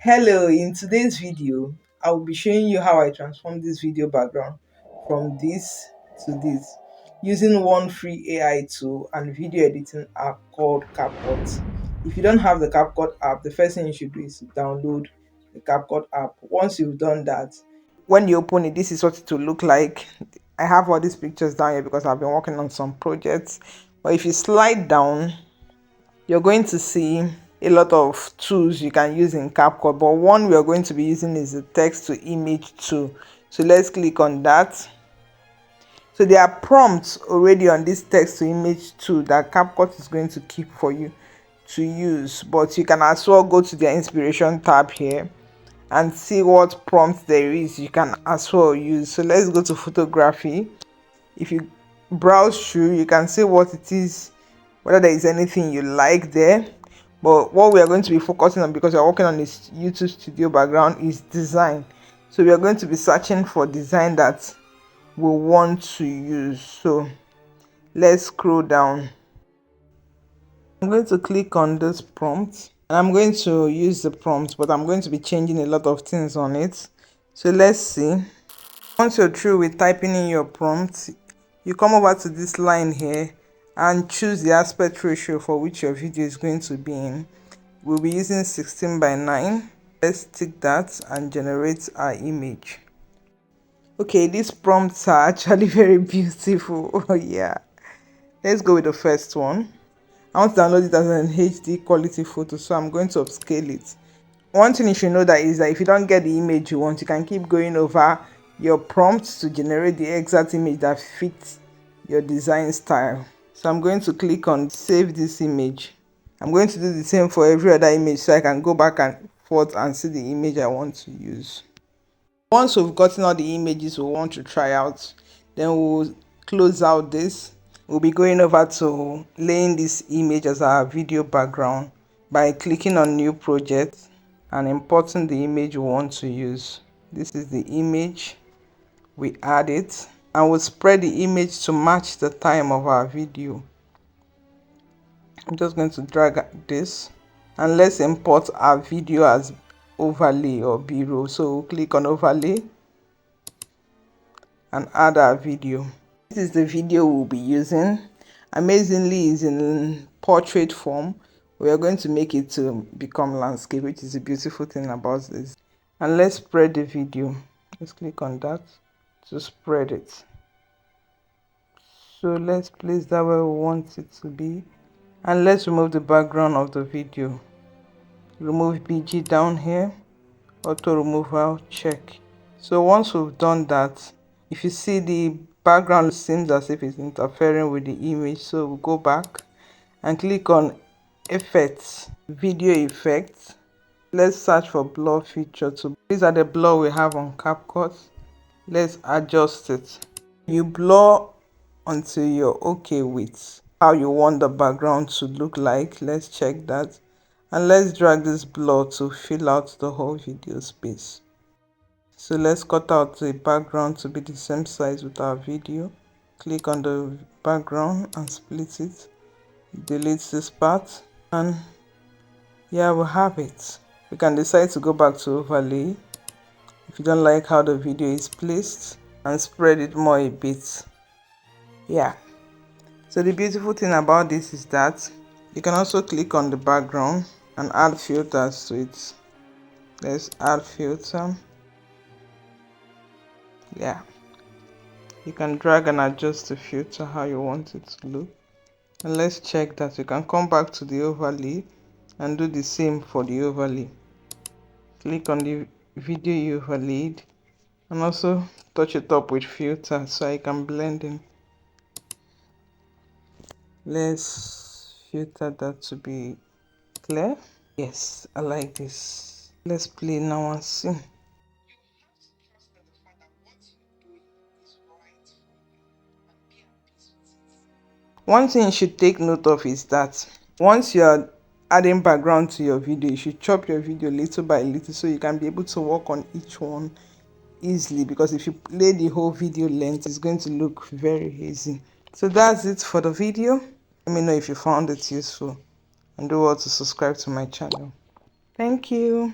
Hello, in today's video, I will be showing you how I transform this video background from this to this using one free AI tool and video editing app called CapCut. If you don't have the CapCut app, the first thing you should do is to download the CapCut app. Once you've done that, when you open it, this is what it will look like. I have all these pictures down here because I've been working on some projects. But if you slide down, you're going to see a lot of tools you can use in CapCut, but one we are going to be using is the text to image tool. So let's click on that. So there are prompts already on this text to image tool that CapCut is going to keep for you to use, but you can as well go to the inspiration tab here and see what prompts there is you can as well use. So let's go to photography. If you browse through, you can see what it is, whether there is anything you like there. But what we are going to be focusing on, because we are working on this YouTube studio background, is design. So we are going to be searching for design that we want to use. So let's scroll down. I'm going to click on this prompt and I'm going to use the prompt, but I'm going to be changing a lot of things on it. So let's see. Once you're through with typing in your prompt, you come over to this line here and choose the aspect ratio for which your video is going to be in. We'll be using 16:9. Let's tick that and generate our image. Okay, these prompts are actually very beautiful. Oh yeah, let's go with the first one. I want to download it as an HD quality photo, so I'm going to upscale it. One thing you should know that is that if you don't get the image you want, you can keep going over your prompts to generate the exact image that fits your design style. So I'm going to click on save this image. I'm going to do the same for every other image so I can go back and forth and see the image I want to use. Once we've gotten all the images we want to try out, then we'll close out this. We'll be going over to laying this image as our video background by clicking on new project and importing the image we want to use. This is the image. We add it and we'll spread the image to match the time of our video. I'm just going to drag this and let's import our video as overlay or b-roll. So we'll click on overlay and add our video. This is the video we'll be using. Amazingly, is in portrait form. We are going to make it to become landscape, which is a beautiful thing about this. And let's spread the video. Let's click on that to spread it. So let's place that where we want it to be, and let's remove the background of the video. Remove BG down here, auto removal, check. So once we've done that, if you see the background seems as if it's interfering with the image, so we'll go back and click on effects, video effects. Let's search for blur feature. So these are the blur we have on CapCut. Let's adjust it. You blur until you're okay with how you want the background to look like. Let's check that and let's drag this blur to fill out the whole video space. So let's cut out the background to be the same size with our video. Click on the background and split it. Delete this part and yeah, we have it. We can decide to go back to overlay if you don't like how the video is placed and spread it more a bit. Yeah, so the beautiful thing about this is that you can also click on the background and add filters to it. Let's add filter. Yeah, you can drag and adjust the filter how you want it to look. And let's check that. You can come back to the overlay and do the same for the overlay. Click on the video you overlaid and also touch it up with filter so I can blend in. Let's filter that to be clear. Yes, I like this. Let's play now and see. One thing you should take note of is that once you are adding background to your video, you should chop your video little by little so you can be able to work on each one easily, because if you play the whole video length, it's going to look very easy. So that's it for the video. Let me know if you found it useful and do well to subscribe to my channel. Thank you.